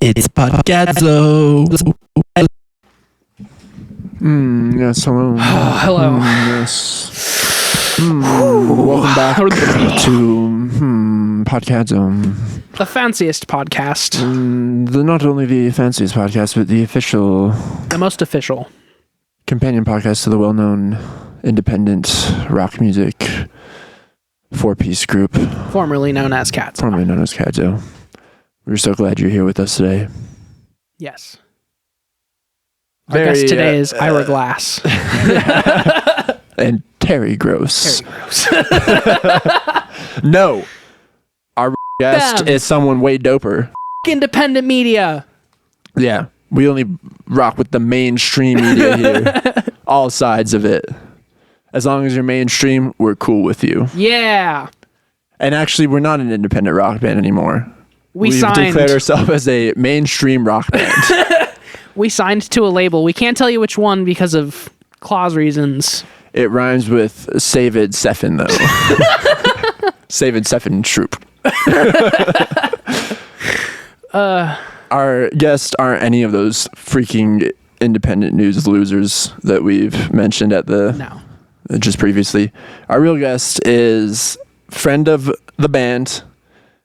It's podcadzo. Yes, hello. Hello. Yes. Welcome back to podcadzo. The fanciest podcast. Not only the fanciest podcast, but The most official. companion podcast to the well-known independent rock music four-piece group, Formerly known as Cats. Podcadzo. We're so glad you're here with us today. Yes. Our guest today is Ira Glass. And Terry Gross. Terry Gross. No. Our guest is someone way doper. Independent media. Yeah. We only rock with the mainstream media here. All sides of it. As long as you're mainstream, we're cool with you. Yeah. And actually, we're not an independent rock band anymore. We've signed. declared ourselves as a mainstream rock band. We signed to a label. We can't tell you which one because of clause reasons. It rhymes with Savid Seffen, though. Savid Seffen Troop. Our guests aren't any of those freaking independent news losers that we've mentioned at just previously. Our real guest is friend of the band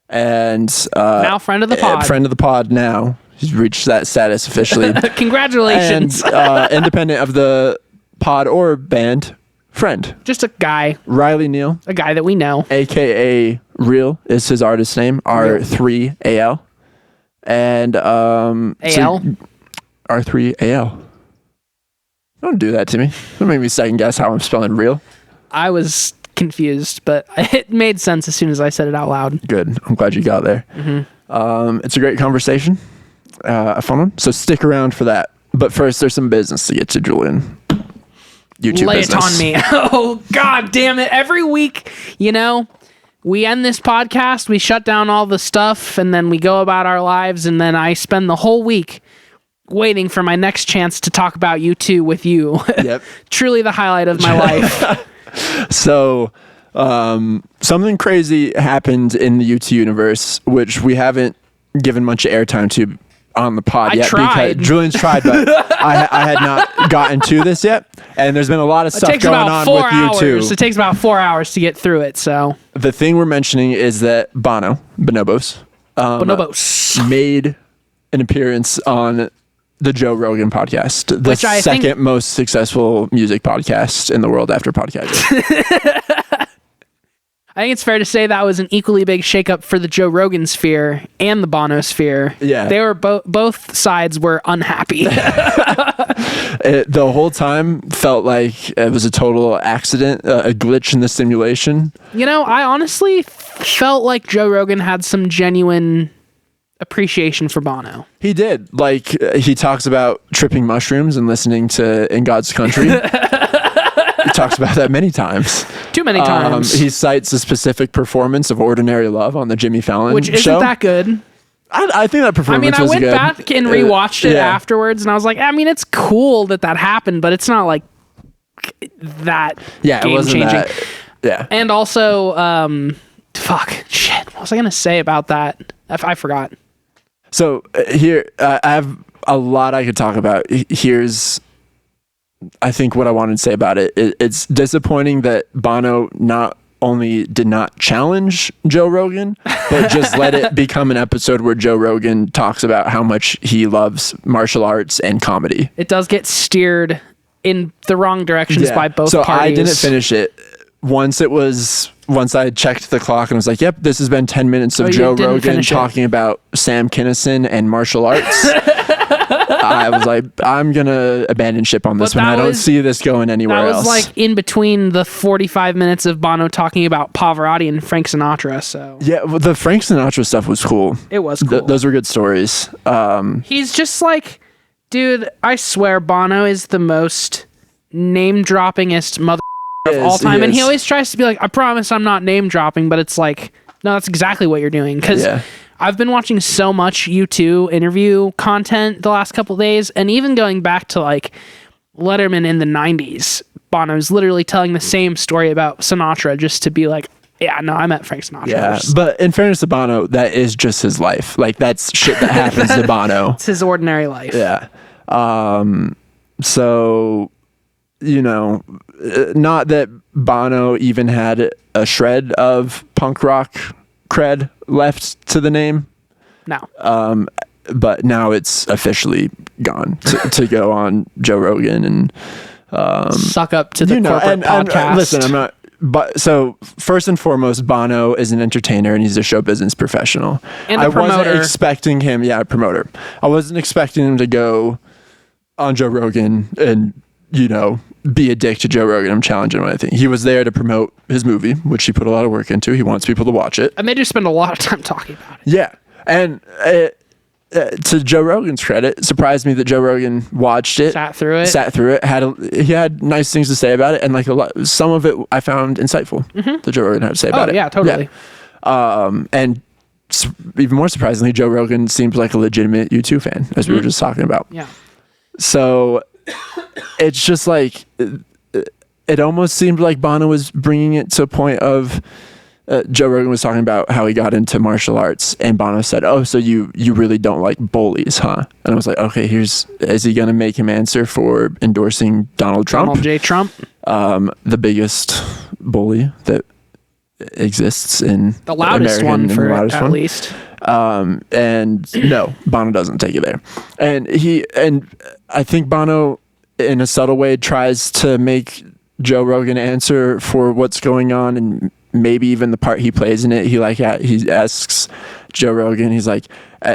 and Now friend of the pod. Friend of the pod now. He's reached that status officially. Congratulations. And independent of the pod or band, friend. Just a guy. Neal. A guy that we know. AKA r3al is his artist name. r3al. And AL? r3al. Don't do that to me. Don't make me second guess how I'm spelling real. I was confused, but it made sense as soon as I said it out loud. Good. I'm glad you got there. Mm-hmm. It's a great conversation. A fun one. So stick around for that. But first, there's some business to get to, Julian. YouTube Lay business. it on me. Oh, God damn it. Every week, we end this podcast, we shut down all the stuff, and then we go about our lives, and then I spend the whole week waiting for my next chance to talk about you two with you. Yep. Truly the highlight of my life. So, something crazy happened in the UT universe, which we haven't given much airtime to on the pod yet. Tried. Because Julian's tried, but I had not gotten to this yet. And there's been a lot of stuff going on with you too. It takes about 4 hours to get through it. So the thing we're mentioning is that Bonobos, made an appearance on the Joe Rogan podcast, the second most successful music podcast in the world after Podcadzo. I think it's fair to say that was an equally big shakeup for the Joe Rogan sphere and the Bono sphere. Yeah. They were both sides were unhappy. The whole time felt like it was a total accident, a glitch in the simulation. I honestly felt like Joe Rogan had some genuine appreciation for Bono. He did. Like, he talks about tripping mushrooms and listening to In God's Country. He talks about that many times. Too many times. He cites a specific performance of Ordinary Love on the Jimmy Fallon show. Which isn't that good. I think that performance was good. I went back and rewatched it afterwards, and I was like, it's cool that happened, but it's not like that game-changing. It wasn't that, And also, shit. What was I going to say about that? I forgot. So here, I have a lot I could talk about. Here's, I think, what I wanted to say about it. It's disappointing that Bono not only did not challenge Joe Rogan, but just let it become an episode where Joe Rogan talks about how much he loves martial arts and comedy. It does get steered in the wrong directions by both parties. So I didn't finish it. Once I checked the clock and was like, yep, this has been 10 minutes of Joe Rogan talking about Sam Kinison and martial arts. I was like, I'm going to abandon ship on this one. I don't see this going anywhere else. That was like in between the 45 minutes of Bono talking about Pavarotti and Frank Sinatra. So yeah, well, the Frank Sinatra stuff was cool. It was cool. Those were good stories. He's just like, dude, I swear Bono is the most name-droppingest mother of all time. And he always tries to be like, I promise I'm not name-dropping, but it's like, no, that's exactly what you're doing. Because I've been watching so much U2 interview content the last couple of days, and even going back to like Letterman in the 90s, Bono's literally telling the same story about Sinatra just to be like, Yeah, no, I met Frank Sinatra. Yeah, but in fairness to Bono, that is just his life. Like, that's shit that happens to Bono. It's his ordinary life. Yeah. So, you know, not that Bono even had a shred of punk rock cred left to the name. No. But now it's officially gone to go on Joe Rogan and suck up to the corporate podcast. Listen, I'm not. But so first and foremost, Bono is an entertainer and he's a show business professional. And a promoter. Wasn't expecting him. Yeah, a promoter. I wasn't expecting him to go on Joe Rogan and, you know, be a dick to Joe Rogan. I'm challenging him. I think he was there to promote his movie, which he put a lot of work into. He wants people to watch it. And they just spend a lot of time talking about it. Yeah, and to Joe Rogan's credit, it surprised me that Joe Rogan watched it, sat through it. He had nice things to say about it, and like some of it I found insightful. That Joe Rogan had to say about it. Yeah, totally. Yeah. And even more surprisingly, Joe Rogan seems like a legitimate U2 fan, as we were just talking about. Yeah. So it's just like it almost seemed like Bono was bringing it to a point of. Joe Rogan was talking about how he got into martial arts, and Bono said, "Oh, so you really don't like bullies, huh?" And I was like, "Okay, is he gonna make him answer for endorsing Donald Trump? Donald J. Trump, the biggest bully that exists in the loudest American, one, loudest at one. least." And no, Bono doesn't take it there, and I think Bono, in a subtle way, tries to make Joe Rogan answer for what's going on and maybe even the part he plays in it. He asks Joe Rogan, he's like,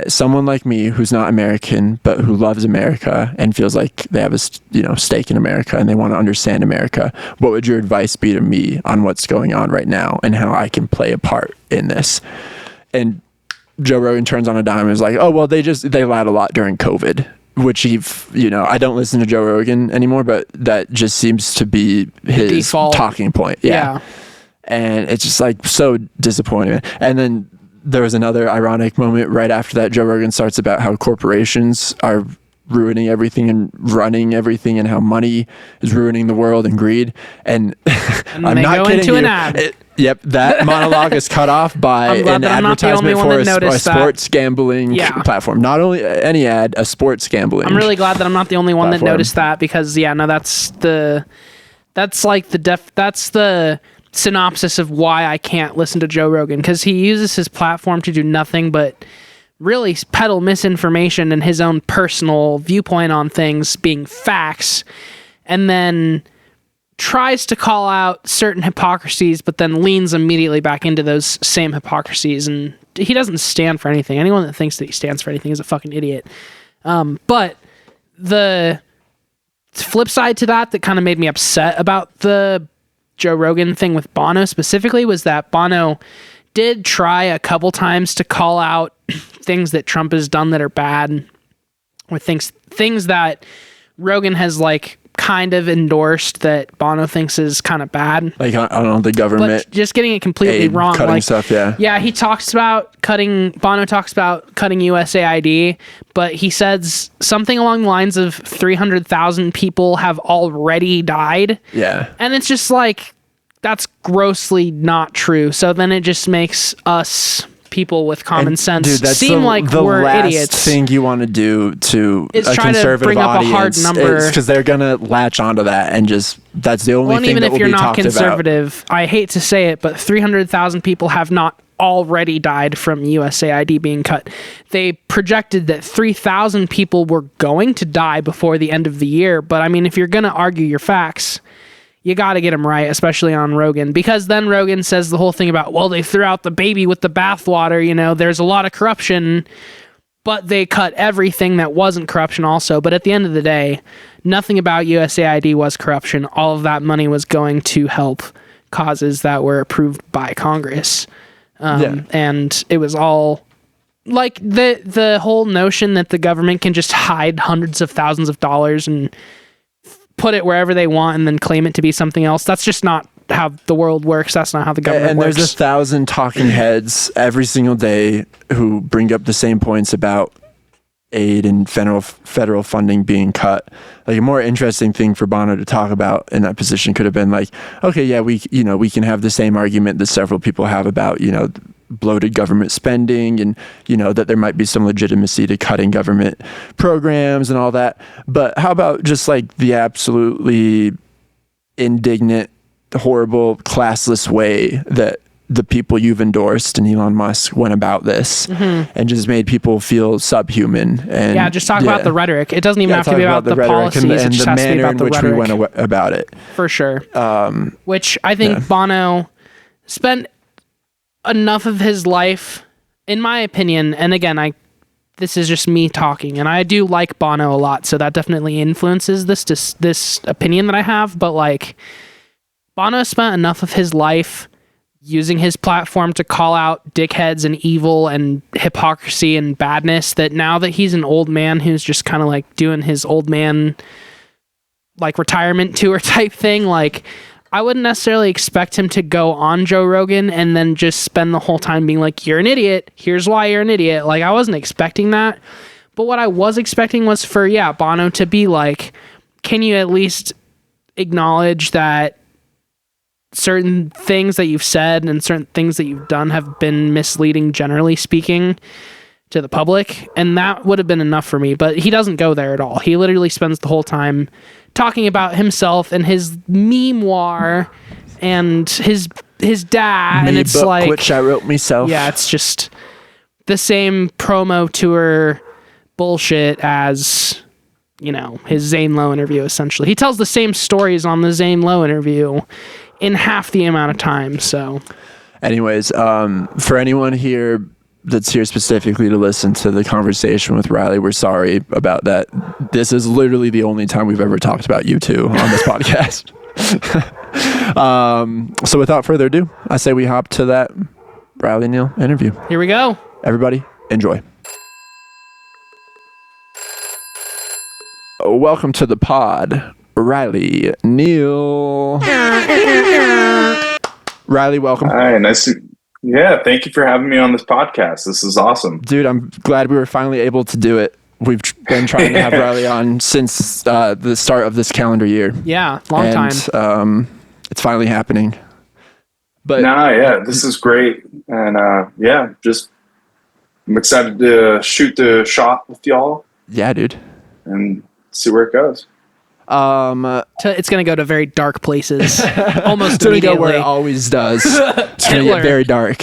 someone like me who's not American but who loves America and feels like they have a stake in America and they want to understand America, what would your advice be to me on what's going on right now and how I can play a part in this? And Joe Rogan turns on a dime and is like, oh well, they lied a lot during COVID, which I don't listen to Joe Rogan anymore, but that just seems to be his default talking point. Yeah. And it's just like so disappointing. And then there was another ironic moment right after that. Joe Rogan starts about how corporations are ruining everything and running everything and how money is ruining the world and greed. And I'm not kidding you. An ad. Yep, that monologue is cut off by an advertisement for a sports gambling platform. Not only any ad, a sports gambling. I'm really glad that I'm not the only one that noticed that, because that's the synopsis of why I can't listen to Joe Rogan, because he uses his platform to do nothing but really peddle misinformation and his own personal viewpoint on things being facts, and then tries to call out certain hypocrisies, but then leans immediately back into those same hypocrisies. And he doesn't stand for anything. Anyone that thinks that he stands for anything is a fucking idiot. But the flip side to that kind of made me upset about the Joe Rogan thing with Bono specifically was that Bono did try a couple times to call out things that Trump has done that are bad, or things that Rogan has kind of endorsed that Bono thinks is kind of bad. Like, I don't know, the government. But just getting it completely wrong. Cutting stuff, yeah. Yeah, Bono talks about cutting USAID, but he says something along the lines of 300,000 people have already died. Yeah. And it's just that's grossly not true. So then it just makes us people with common sense seem like we're idiots. The last thing you want to do to is a try conservative to bring up a hard number, because they're gonna latch onto that and that's the only thing that will be talked about. Even if you're not conservative, I hate to say it, but 300,000 people have not already died from USAID being cut. They projected that 3,000 people were going to die before the end of the year. But I mean, if you're gonna argue your facts, you got to get them right, especially on Rogan, because then Rogan says the whole thing about, well, they threw out the baby with the bathwater. There's a lot of corruption, but they cut everything that wasn't corruption also. But at the end of the day, nothing about USAID was corruption. All of that money was going to help causes that were approved by Congress. And it was all the whole notion that the government can just hide hundreds of thousands of dollars and put it wherever they want and then claim it to be something else. That's just not how the world works. That's not how the government works. And there's 1,000 talking heads every single day who bring up the same points about aid and federal funding being cut. Like a more interesting thing for Bono to talk about in that position could have been like, okay, yeah, we can have the same argument that several people have about, bloated government spending and, that there might be some legitimacy to cutting government programs and all that. But how about just like the absolutely indignant, horrible, classless way that the people you've endorsed and Elon Musk went about this and just made people feel subhuman. And just talk about the rhetoric. It doesn't even have to be about the policies. And it just the has to be manner about in the which rhetoric. we went about it. For sure. Which I think Bono spent enough of his life, in my opinion, and again, this is just me talking, and I do like Bono a lot, so that definitely influences this opinion that I have, but like, Bono spent enough of his life using his platform to call out dickheads and evil and hypocrisy and badness that now that he's an old man who's just kind of like doing his old man like retirement tour type thing, like I wouldn't necessarily expect him to go on Joe Rogan and then just spend the whole time being like, you're an idiot, here's why you're an idiot. Like I wasn't expecting that, but what I was expecting was for Bono to be like, can you at least acknowledge that certain things that you've said and certain things that you've done have been misleading, generally speaking, to the public? And that would have been enough for me, but he doesn't go there at all. He literally spends the whole time talking about himself and his memoir and his dad, and it's book, like, which I wrote myself. Yeah, it's just the same promo tour bullshit as his Zane Lowe interview. Essentially, he tells the same stories on the Zane Lowe interview in half the amount of time. So anyways, for anyone here that's here specifically to listen to the conversation with Riley, we're sorry about that. This is literally the only time we've ever talked about you two on this podcast. So without further ado, I say we hop to that Riley Neal interview. Here we go. Everybody, enjoy. Welcome to the pod, Riley Neal. Riley, welcome. Hi, nice to... Yeah, thank you for having me on this podcast. This is awesome. Dude, I'm glad we were finally able to do it. We've been trying to have Riley on since the start of this calendar year. Yeah, long time. It's finally happening. But this is great. And I'm excited to shoot the shot with y'all. Yeah, dude. And see where it goes. It's going to go to very dark places almost it's going to immediately. go where it always does. It's going to get very dark.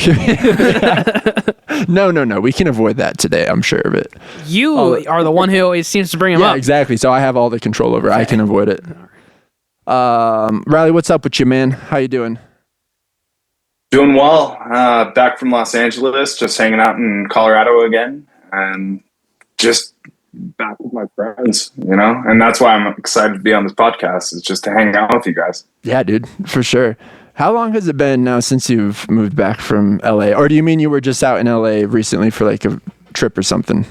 No. We can avoid that today, I'm sure of it. You are the one who always seems to bring him up. Yeah, exactly. So I have all the control over it. Okay. I can avoid it. Riley, what's up with you, man? How you doing? Doing well. Back from Los Angeles, just hanging out in Colorado again. And just back with my friends, and that's why I'm excited to be on this podcast, is just to hang out with you guys. Yeah, dude, for sure. How long has it been now since you've moved back from LA? Or do you mean you were just out in LA recently for like a trip or something?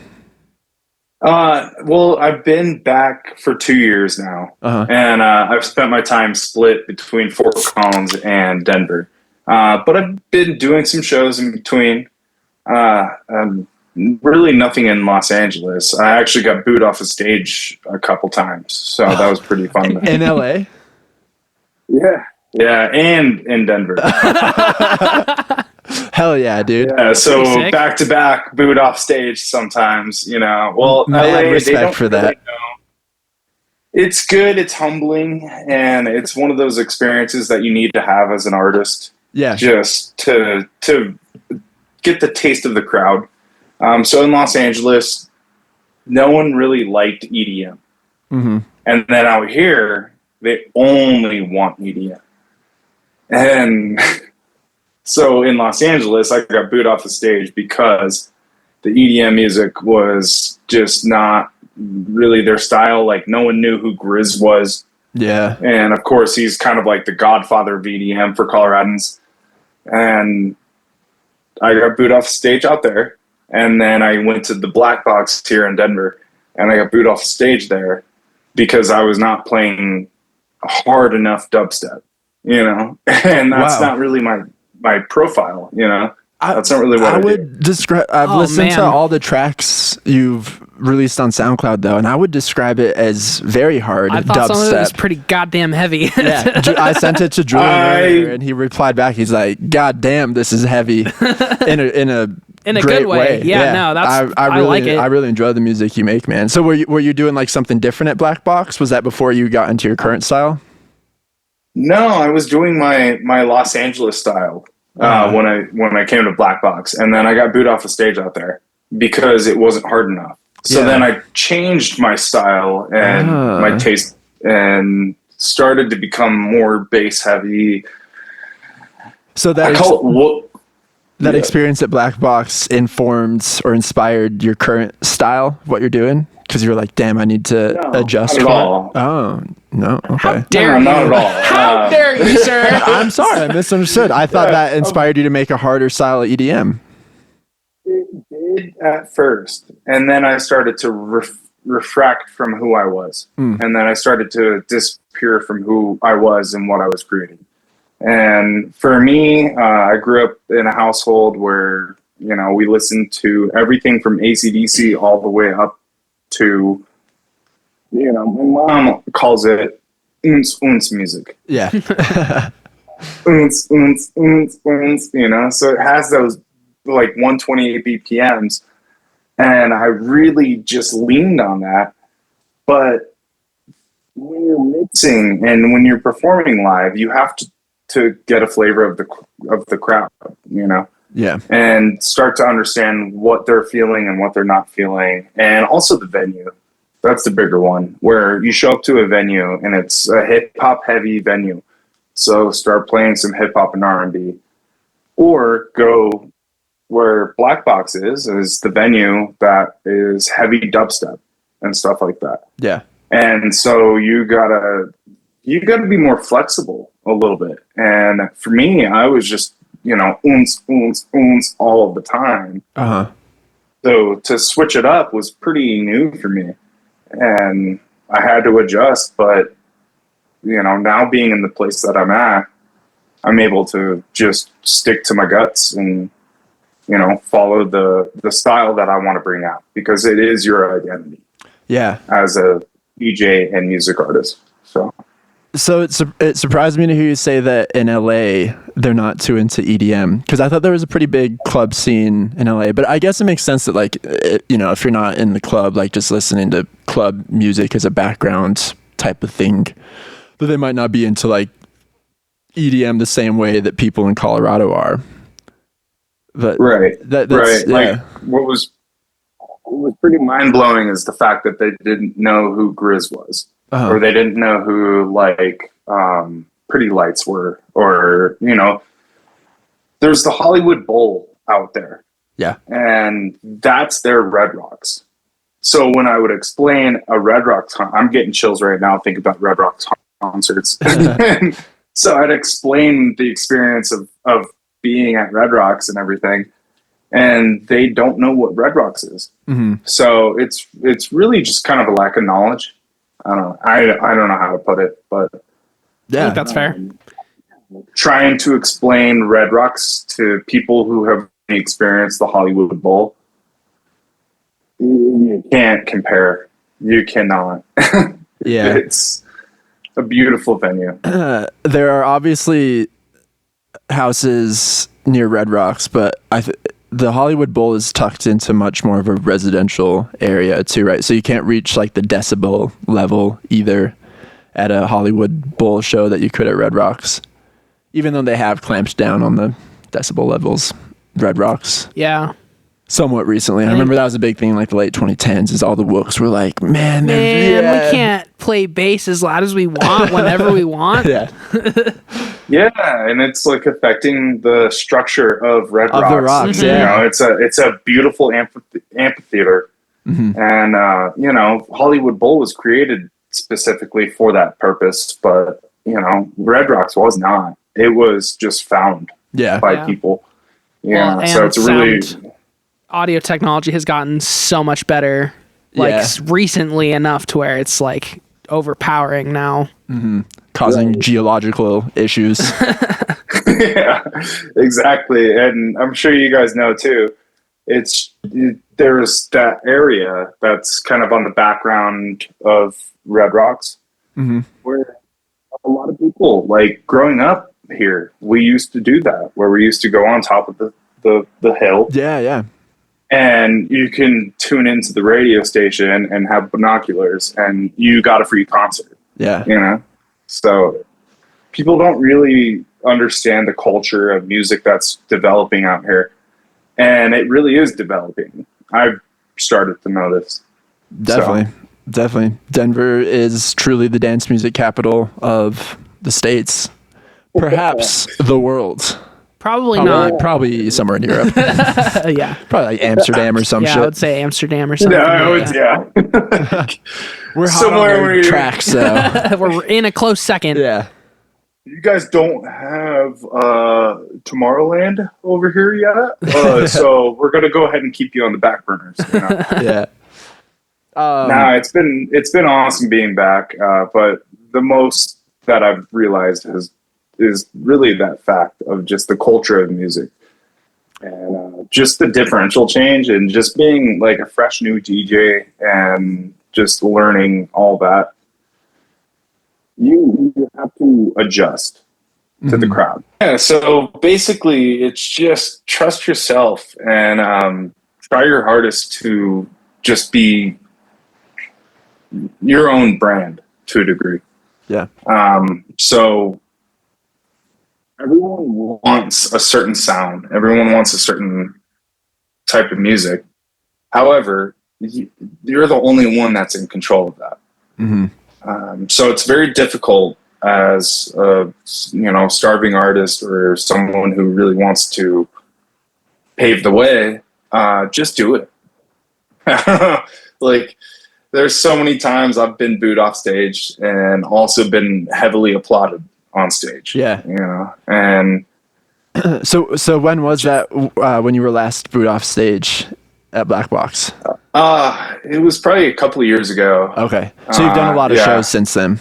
Well, I've been back for 2 years now, and I've spent my time split between Fort Collins and Denver. But I've been doing some shows in between. Really nothing in Los Angeles. I actually got booed off a stage a couple times, so that was pretty fun. In LA? Yeah, and in Denver. Hell yeah, dude. Yeah, so back to back, booed off stage sometimes. Well, mad LA, respect for that. Really know. It's good. It's humbling, and it's one of those experiences that you need to have as an artist. Yeah, just to get the taste of the crowd. So in Los Angeles, no one really liked EDM. Mm-hmm. And then out here, they only want EDM. And so in Los Angeles, I got booed off the stage because the EDM music was just not really their style. Like, no one knew who Grizz was. Yeah. And of course, he's kind of like the godfather of EDM for Coloradans. And I got booed off the stage out there. And then I went to the Black Box here in Denver, and I got booed off the stage there because I was not playing hard enough dubstep, and that's not really my profile, That's not really what I would describe. I've listened to all the tracks you've released on SoundCloud though, and I would describe it as very hard I thought some of it was pretty goddamn heavy. Yeah, I sent it to Julian earlier, and he replied back. He's like, "God damn, this is heavy," in a in a great good way. Yeah, no, that's I really like it. I really enjoy the music you make, man. So were you doing like something different at Black Box? Was that before you got into your current style? No, I was doing my Los Angeles style when I came to Black Box, and then I got booed off the stage out there because it wasn't hard enough. So then I changed my style and my taste and started to become more bass heavy. So that experience at Black Box informed or inspired your current style, what you're doing? Because you were like, damn, I need to adjust. Not at all. Oh, no. Okay. How dare you? Not at all. How dare you, sir? I'm sorry. I misunderstood. I thought that inspired you to make a harder style of EDM. It did at first. And then I started to refract from who I was. And then I started to disappear from who I was and what I was creating. And for me, I grew up in a household where, we listened to everything from AC/DC all the way up to, my mom calls it oons music. Yeah. Oons, so it has those like 128 BPMs, and I really just leaned on that. But when you're mixing and when you're performing live, you have to get a flavor of the crowd, Yeah. and start to understand what they're feeling and what they're not feeling, and also the venue. That's the bigger one, where you show up to a venue and it's a hip hop heavy venue. So start playing some hip hop and R&B, or go where Black Box is the venue that is heavy dubstep and stuff like that. Yeah. And so you gotta be more flexible a little bit. And for me, I was just, oons all of the time. Uh-huh. So to switch it up was pretty new for me. And I had to adjust, but now being in the place that I'm at, I'm able to just stick to my guts and, follow the style that I want to bring out, because it is your identity. Yeah. As a DJ and music artist. So it surprised me to hear you say that in LA they're not too into EDM, because I thought there was a pretty big club scene in LA. But I guess it makes sense that if you're not in the club, like just listening to club music as a background type of thing, that they might not be into like EDM the same way that people in Colorado are. But right. That's, right. Yeah. Like what was pretty mind blowing is the fact that they didn't know who Grizz was. Uh-huh. Or they didn't know who Pretty Lights were, or there's the Hollywood Bowl out there, and that's their Red Rocks. So when I would explain a Red Rocks, I'm getting chills right now thinking about Red Rocks concerts. So I'd explain the experience of being at Red Rocks and everything, and they don't know what Red Rocks is. Mm-hmm. So it's really just kind of a lack of knowledge. I don't know how to put it, but I think that's fair. Trying to explain Red Rocks to people who have experienced the Hollywood Bowl, you can't compare. You cannot. Yeah. It's a beautiful venue. There are obviously houses near Red Rocks, but the Hollywood Bowl is tucked into much more of a residential area too, right? So you can't reach like the decibel level either at a Hollywood Bowl show that you could at Red Rocks, even though they have clamped down on the decibel levels. Red Rocks. Yeah. Somewhat recently. I remember that was a big thing in like the late 2010s, is all the wooks were like, man, we can't play bass as loud as we want whenever we want. Yeah. Yeah, and it's like affecting the structure of Red Rocks. Of the rocks, yeah. It's a beautiful amphitheater. Mm-hmm. And Hollywood Bowl was created specifically for that purpose, but Red Rocks was not. It was just found by people. Yeah, well, so it's really audio technology has gotten so much better, recently enough to where it's like overpowering now. Mm-hmm. Causing geological issues. Yeah, exactly. And I'm sure you guys know too, there's that area that's kind of on the background of Red Rocks, where a lot of people, like growing up here, we used to do that, where we used to go on top of the hill. Yeah. And you can tune into the radio station and have binoculars, and you got a free concert. Yeah. You know? So people don't really understand the culture of music that's developing out here. And it really is developing. I've started to notice. Definitely. Denver is truly the dance music capital of the States. Perhaps the world. Probably not. Probably somewhere in Europe. Yeah. Probably like Amsterdam or some shit. I would say Amsterdam or something. Yeah. We're hot somewhere on where tracks, so. We're in a close second. Yeah. You guys don't have Tomorrowland over here yet, so we're gonna go ahead and keep you on the back burners. You know? Yeah. It's been awesome being back, but the most that I've realized is really that fact of just the culture of music, and just the differential change, and just being like a fresh new DJ and just learning all that. You have to adjust to the crowd. Yeah, so basically it's just trust yourself and try your hardest to just be your own brand to a degree. Yeah. So everyone wants a certain sound. Everyone wants a certain type of music. However, you're the only one that's in control of that. So it's very difficult as a starving artist or someone who really wants to pave the way. Just do it. Like, there's so many times I've been booed off stage and also been heavily applauded on stage. Yeah. And so when was that? When you were last booed off stage at Black Box? It was probably a couple of years ago. Okay. So you've done a lot of shows since then.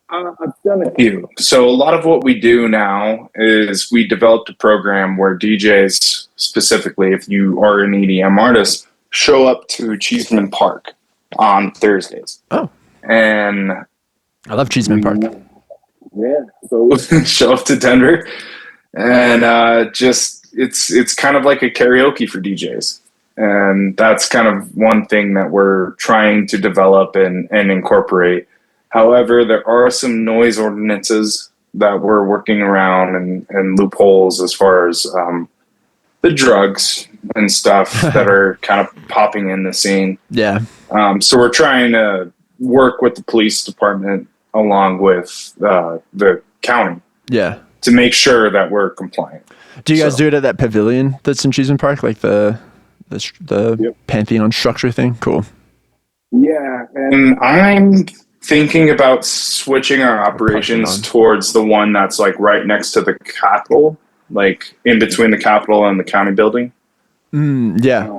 I've done a few. So a lot of what we do now is we developed a program where DJs, specifically if you are an EDM artist, show up to Cheeseman Park on Thursdays. Oh. And I love Cheeseman Park. Yeah. So show up to Denver and it's kind of like a karaoke for DJs. And that's kind of one thing that we're trying to develop and incorporate. However, there are some noise ordinances that we're working around and loopholes as far as the drugs and stuff that are kind of popping in the scene. Yeah. So we're trying to work with the police department along with the county. Yeah. To make sure that we're compliant. Do you guys do it at that pavilion that's in Cheeseman Park, like the Pantheon structure thing? Cool. Yeah, and I'm thinking about switching our operations towards the one that's like right next to the Capitol, like in between the Capitol and the county building. Yeah.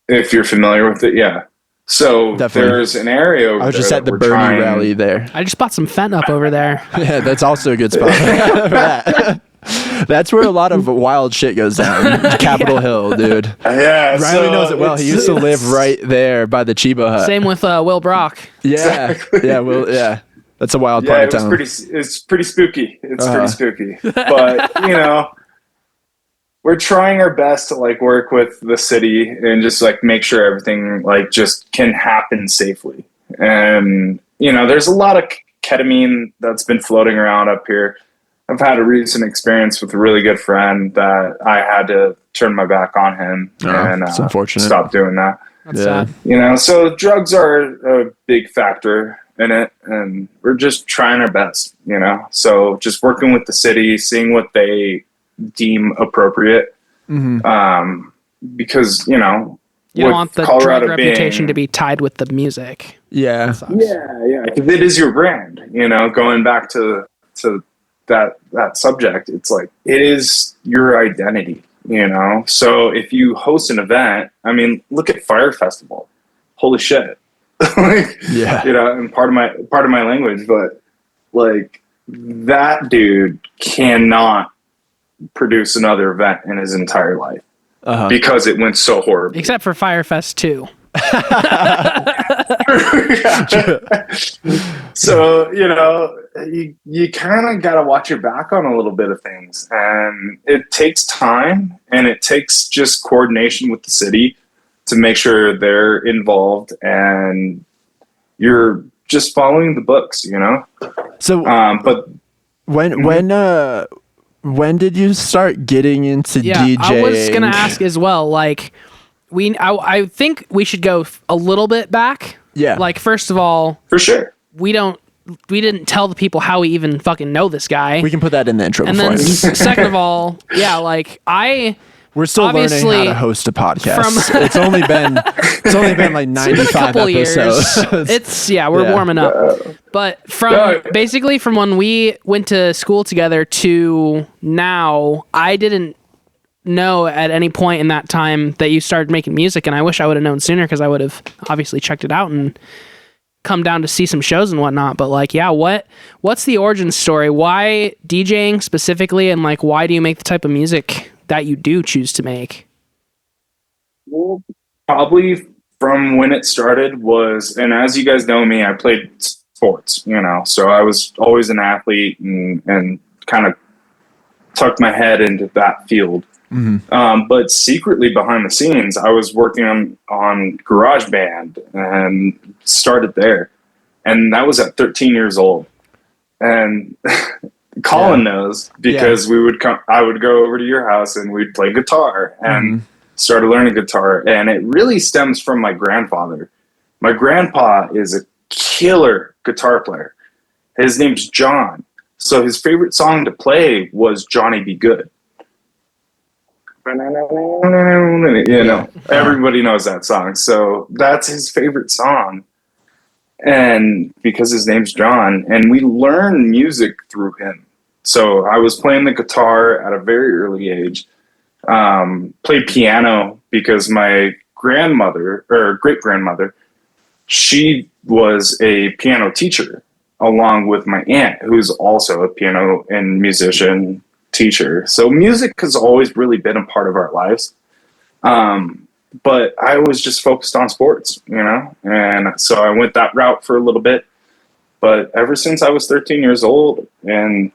If you're familiar with it, yeah. So definitely. There's an area over I was just there at the Bernie rally there. I just bought some Fent up over there. Yeah, that's also a good spot for that. That's where a lot of wild shit goes down. Capitol Hill, dude. Yeah, Riley knows it well. He used to live right there by the Chiba Hut. Same with Will Brock. Yeah, exactly. Yeah, well, yeah. That's a wild part of town. It's pretty spooky. It's pretty spooky. But we're trying our best to like work with the city and just like make sure everything like just can happen safely. And there's a lot of ketamine that's been floating around up here. I've had a recent experience with a really good friend that I had to turn my back on him and it's unfortunate. Stop doing that. That's sad. So drugs are a big factor in it, and we're just trying our best, So just working with the city, seeing what they deem appropriate, because you don't want the Colorado drug reputation to be tied with the music. Yeah, yeah, because it is your brand. Going back to that subject, it's like it is your identity. So if you host an event, I mean, look at Fire Festival. Holy shit! And part of my language, but like that dude cannot produce another event in his entire life. because it went so horribly. Except for Firefest 2. So, you kind of got to watch your back on a little bit of things. And it takes time, and it takes just coordination with the city to make sure they're involved and you're just following the books, So, but when did you start getting into DJing? I was gonna ask as well. Like, I think we should go a little bit back. Yeah. Like, first of all, for sure, we didn't tell the people how we even fucking know this guy. We can put that in the intro. And then second of all, we're still learning how to host a podcast. It's only been like 95 episodes. We're warming up. But basically from when we went to school together to now, I didn't know at any point in that time that you started making music, and I wish I would have known sooner, because I would have obviously checked it out and come down to see some shows and whatnot. But what's the origin story? Why DJing specifically, and why do you make the type of music that you do choose to make? Well, probably from when it started was, and as you guys know me, I played sports, so I was always an athlete and kind of tucked my head into that field. Mm-hmm. But secretly behind the scenes, I was working on GarageBand and started there. And that was at 13 years old. And Colin knows, because I would go over to your house and we'd play guitar and started learning guitar. And it really stems from my grandfather. My grandpa is a killer guitar player. His name's John. So his favorite song to play was Johnny Be Good. Everybody knows that song. So that's his favorite song. And because his name's John, and we learned music through him. So I was playing the guitar at a very early age. Played piano because my grandmother or great grandmother, she was a piano teacher along with my aunt, who's also a piano and musician teacher. So music has always really been a part of our lives. But I was just focused on sports, and so I went that route for a little bit. But ever since I was 13 years old, and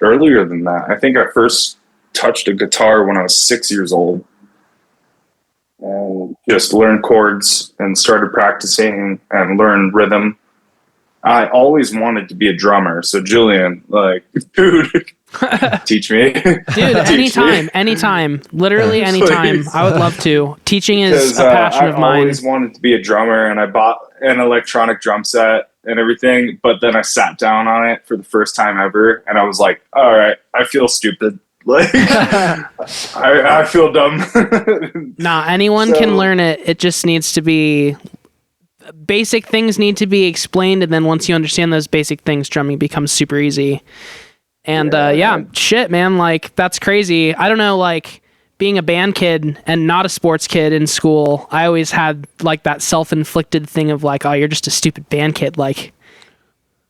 earlier than that, I think I first touched a guitar when I was 6 years old, and just learned chords and started practicing and learned rhythm. I always wanted to be a drummer. So Julian, dude, teach me. Dude, anytime. Literally anytime. I would love to. Teaching is a passion of mine. I always wanted to be a drummer, and I bought an electronic drum set and everything, but then I sat down on it for the first time ever, and I was like, all right, I feel stupid. I feel dumb. Nah, anyone can learn it. It just needs to be... Basic things need to be explained, and then once you understand those basic things, drumming becomes super easy. And shit, man, that's crazy. I don't know, being a band kid and not a sports kid in school, I always had that self-inflicted thing of oh, you're just a stupid band kid.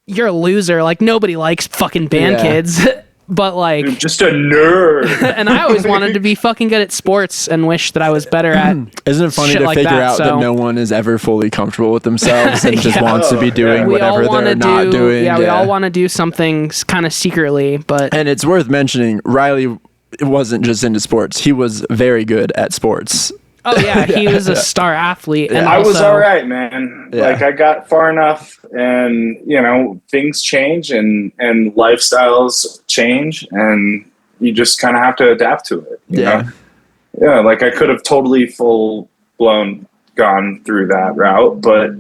You're a loser. Nobody likes fucking band kids. But you're just a nerd. And I always wanted to be fucking good at sports and wish that I was better at Isn't it funny to figure out that no one is ever fully comfortable with themselves and just wants to be doing whatever they're not doing? Yeah, we all want to do something kind of secretly, but... And it's worth mentioning, Riley wasn't just into sports. He was very good at sports. Oh, yeah, he was a star athlete. And I was all right, man. Yeah. I got far enough, and, things change and lifestyles change, and you just kind of have to adapt to it. You know? Yeah, I could have totally full-blown gone through that route, but,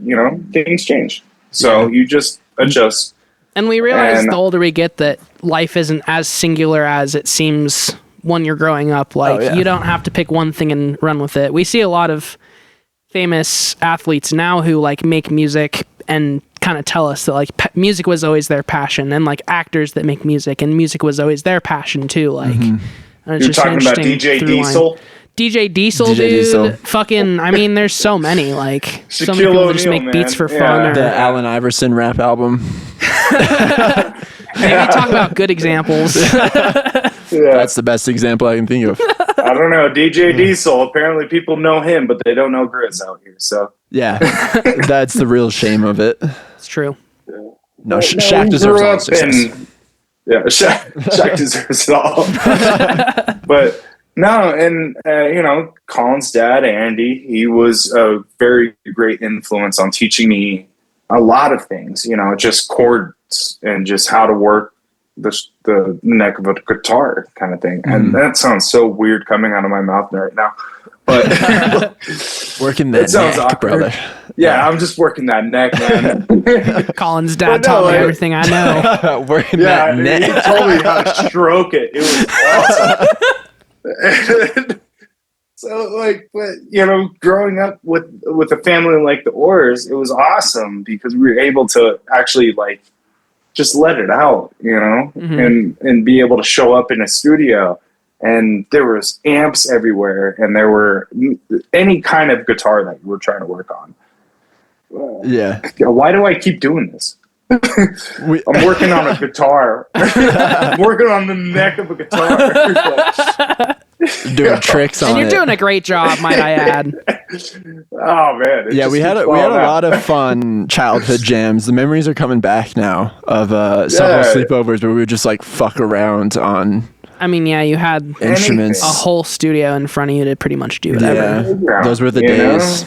things change. So you just adjust. And we realize the older we get that life isn't as singular as it seems when you're growing up. You don't have to pick one thing and run with it. We see a lot of famous athletes now who make music and kind of tell us that music was always their passion, and actors that make music and music was always their passion too. And it's You're talking about DJ Diesel? DJ Diesel, dude. Diesel. Fucking, there's so many. So many people that just make beats for fun. The Allen Iverson rap album. Maybe talk about good examples. That's the best example I can think of. I don't know. DJ Diesel. Apparently, people know him, but they don't know Grizz out here. So Yeah, that's the real shame of it. It's true. No, Shaq deserves all the success. Yeah, Shaq deserves it all. But no, and Colin's dad, Andy, he was a very great influence on teaching me a lot of things. Just chords and just how to work the neck of a guitar kind of thing. And that sounds so weird coming out of my mouth right now. But working that neck, awkward. Brother. Yeah, I'm just working that neck, man. Colin's dad taught me everything I know. Working that neck. He told me how to stroke it. It was awesome. So, but growing up with a family like the Orrs, it was awesome because we were able to actually just let it out, and be able to show up in a studio. And there was amps everywhere, and there were any kind of guitar that you were trying to work on. Yeah. Why do I keep doing this? I'm working on a guitar. I'm working on the neck of a guitar. Doing tricks on it. And you're doing a great job, might I add. Oh man. Yeah, we had a lot of fun childhood jams. The memories are coming back now of several sleepovers where we would just fuck around on. I mean, yeah, you had instruments, a whole studio in front of you to pretty much do whatever. Yeah, those were the days.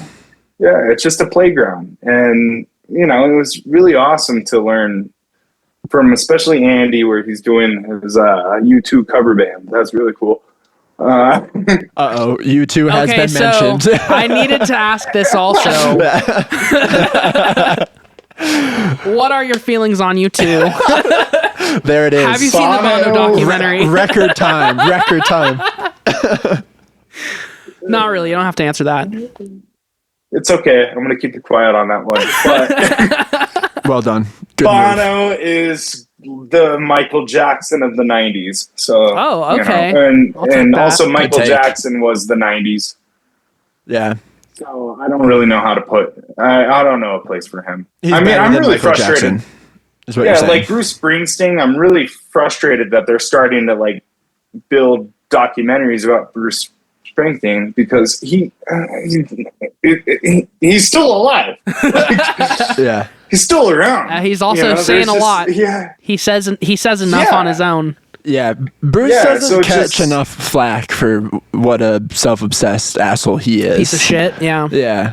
Yeah, it's just a playground. And, it was really awesome to learn from especially Andy, where he's doing his U2 cover band. That's really cool. U2 has been mentioned. I needed to ask this also. What are your feelings on U2? There it is. Have you seen the Bono documentary? Record time. Not really. You don't have to answer that. It's okay. I'm going to keep you quiet on that one. But well done. Good Bono is the Michael Jackson of the 90s. So, okay. And also Michael Jackson was the 90s. Yeah. So I don't really know how to put. I don't know a place for him. I'm really frustrated. Like Bruce Springsteen, I'm really frustrated that they're starting to build documentaries about Bruce Springsteen because he's still alive. Yeah, he's still around. He's also saying a lot. Yeah, he says enough on his own. Yeah, Bruce doesn't catch enough flack for what a self-obsessed asshole he is. Piece of shit. Yeah.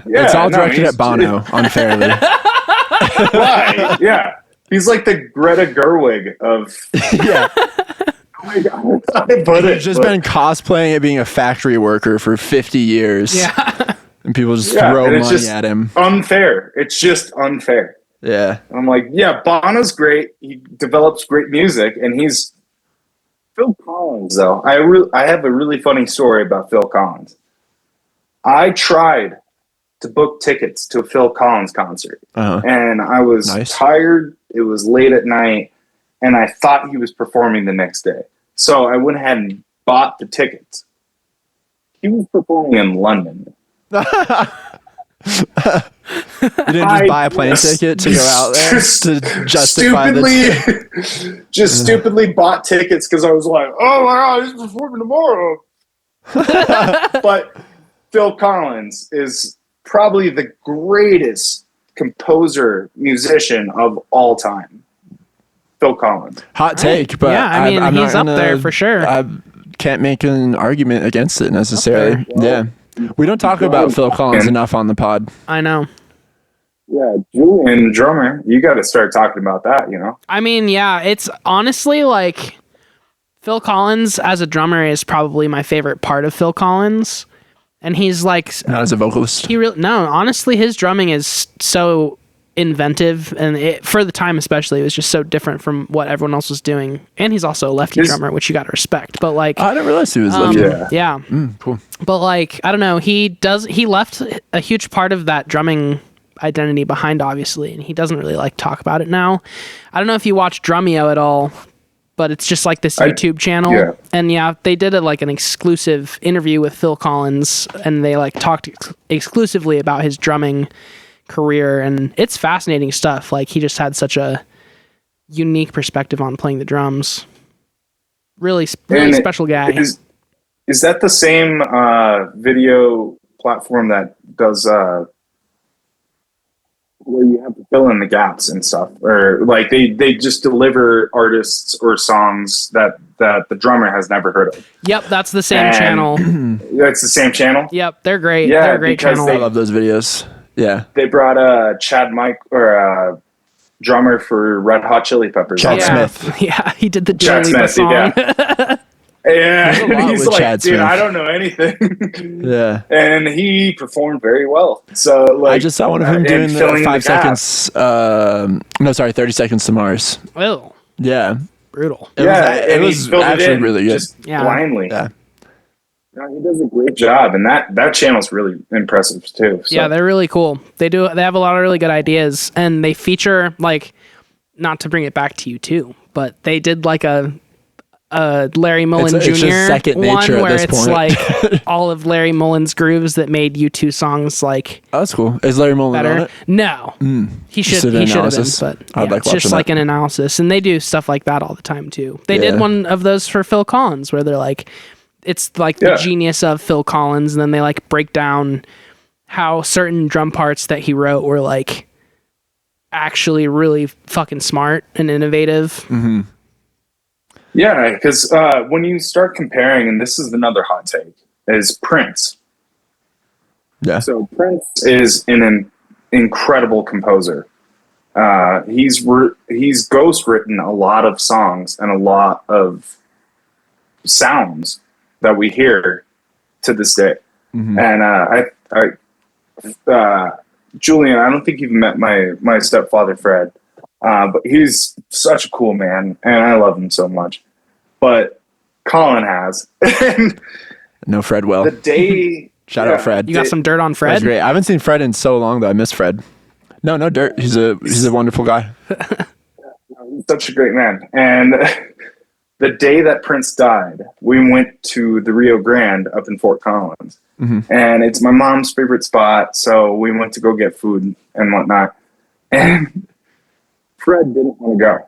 It's all directed at Bono unfairly. Right. Yeah. He's like the Greta Gerwig of. Yeah. Oh my God. He's just been cosplaying at being a factory worker for 50 years. Yeah. And people just throw money at him. Unfair. It's just unfair. Yeah. I'm like, Bono's great. He develops great music, and he's. Phil Collins, though. I have a really funny story about Phil Collins. I tried to book tickets to a Phil Collins concert, and I was tired. It was late at night, and I thought he was performing the next day. So I went ahead and bought the tickets. He was performing in London. You didn't just buy a plane ticket to go out there to justify stupidly bought tickets because I was like, oh my God, he's performing tomorrow. But Phil Collins is probably the greatest composer, musician of all time. Phil Collins. Hot take, but he's up there for sure. I can't make an argument against it necessarily. Yeah. We don't talk about Phil Collins enough on the pod. I know. Yeah, Julian, drummer, you got to start talking about that, I mean, yeah, it's honestly Phil Collins as a drummer is probably my favorite part of Phil Collins. And he's not as a vocalist. Honestly, his drumming is so inventive, and for the time especially, it was just so different from what everyone else was doing. And he's also a lefty drummer, which you got to respect. But I didn't realize he was lefty. Yeah. Cool. But I don't know. He left a huge part of that drumming identity behind, obviously, and he doesn't really talk about it now. I don't know if you watch Drumeo at all, but it's just this YouTube channel. Yeah. And they did an exclusive interview with Phil Collins, and they talked exclusively about his drumming career, and it's fascinating stuff. He just had such a unique perspective on playing the drums. Really special guy. Is Is that the same video platform that does where you have to fill in the gaps and stuff, or like they just deliver artists or songs that the drummer has never heard of? Yep, that's the same channel. That's the same channel. Yep, they're great. Yeah, they're a great channel. I love those videos. Yeah, they brought Chad Mike or drummer for Red Hot Chili Peppers. Chad Smith. Yeah, he did the Dua Chad Lipa Smith, song. Yeah. Yeah, and he's like, Chad dude, Smith. I don't know anything. Yeah, and he performed very well. So, like, I just saw one of him doing the filling 5 the gap. seconds. No, sorry, 30 seconds to Mars. Oh, Yeah, brutal. It was filled actually in really good. just blindly. Yeah. No, he does a great job, and that channel's really impressive too. So. Yeah, they're really cool. They have a lot of really good ideas, and they feature, like, not to bring it back to you too, but they did like a Larry Mullen It's Jr. just second one nature at where this it's point. like all of Larry Mullen's grooves that made U2 songs like Oh, that's cool. Is Larry Mullen on better. it? No, he Just should an have been, analysis? but I'd yeah, like it's just watching like that. an analysis, and they do stuff like that all the time too. They did Yeah. one of those for Phil Collins where they're like, it's like the genius of Phil Collins, and then they like break down how certain drum parts that he wrote were like actually really fucking smart and innovative. Mm-hmm. Yeah, because when you start comparing, and this is another hot take, is Prince. Yeah. So Prince is an incredible composer. He's ghost written a lot of songs and a lot of sounds that we hear to this day. Mm-hmm. And Julian, I don't think you've met my stepfather Fred, but he's such a cool man, and I love him so much. But Colin has. No Fred well. The day Shout out Fred. You got some dirt on That's Fred? great. I haven't seen Fred in so long though. I miss Fred. No dirt. He's a wonderful guy. He's such a great man. And the day that Prince died, we went to the Rio Grande up in Fort Collins. Mm-hmm. And it's my mom's favorite spot, so we went to go get food and whatnot. And Fred didn't want to go.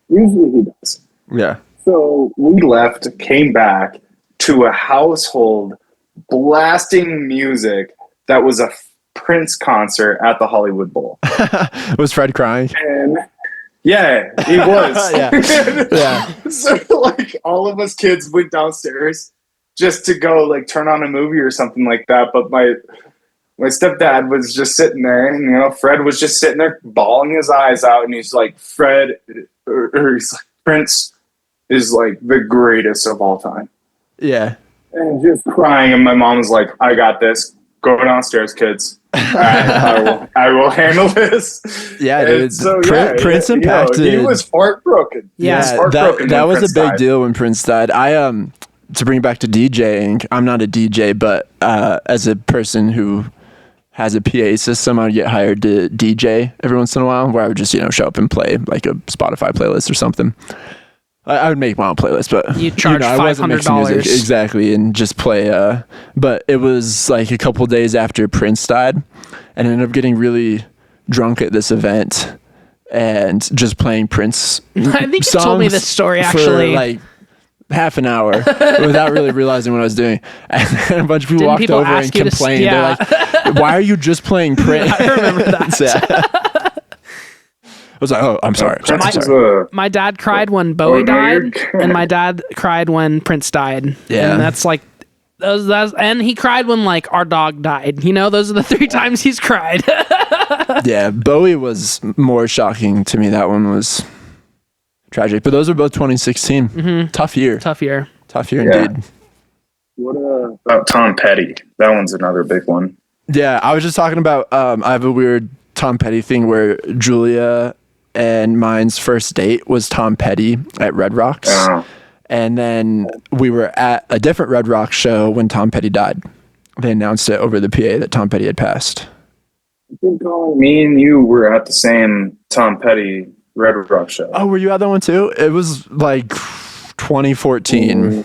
Usually he does. Yeah. So we left, came back to a household blasting music that was a Prince concert at the Hollywood Bowl. Was Fred crying? And yeah, he was. Yeah. So like all of us kids went downstairs just to go like turn on a movie or something like that. But my stepdad was just sitting there, and Fred was just sitting there bawling his eyes out, and he's like, Fred, or he's like, Prince is like the greatest of all time. Yeah. And just crying, and my mom was like, I got this. Go downstairs, kids. I will handle this. Yeah, dude. So, Prince impacted. He was heartbroken. Yeah, that was a big deal when Prince died. To bring it back to DJing, I'm not a DJ, but as a person who has a PA system, I would get hired to DJ every once in a while, where I would just show up and play like a Spotify playlist or something. I would make my own playlist, but you charge $500 exactly, and just play. But it was like a couple days after Prince died, and I ended up getting really drunk at this event and just playing Prince. I think you told me this story actually. For like half an hour without really realizing what I was doing, and then a bunch of people walked over and complained. They're like, "Why are you just playing Prince?" I remember that. I was like, "Oh, I'm sorry." My dad cried when Bowie died, and my dad cried when Prince died. Yeah, and that's like and he cried when like our dog died. Those are the 3 times he's cried. Yeah, Bowie was more shocking to me. That one was tragic, but those were both 2016. Mm-hmm. Tough year indeed. What about Tom Petty? That one's another big one. Yeah, I was just talking about. I have a weird Tom Petty thing where Julia and mine's first date was Tom Petty at Red Rocks. And then we were at a different Red Rocks show when Tom Petty died. They announced it over the PA that Tom Petty had passed. I think me and you were at the same Tom Petty Red Rocks show. Oh, were you at that one too? It was like 2014.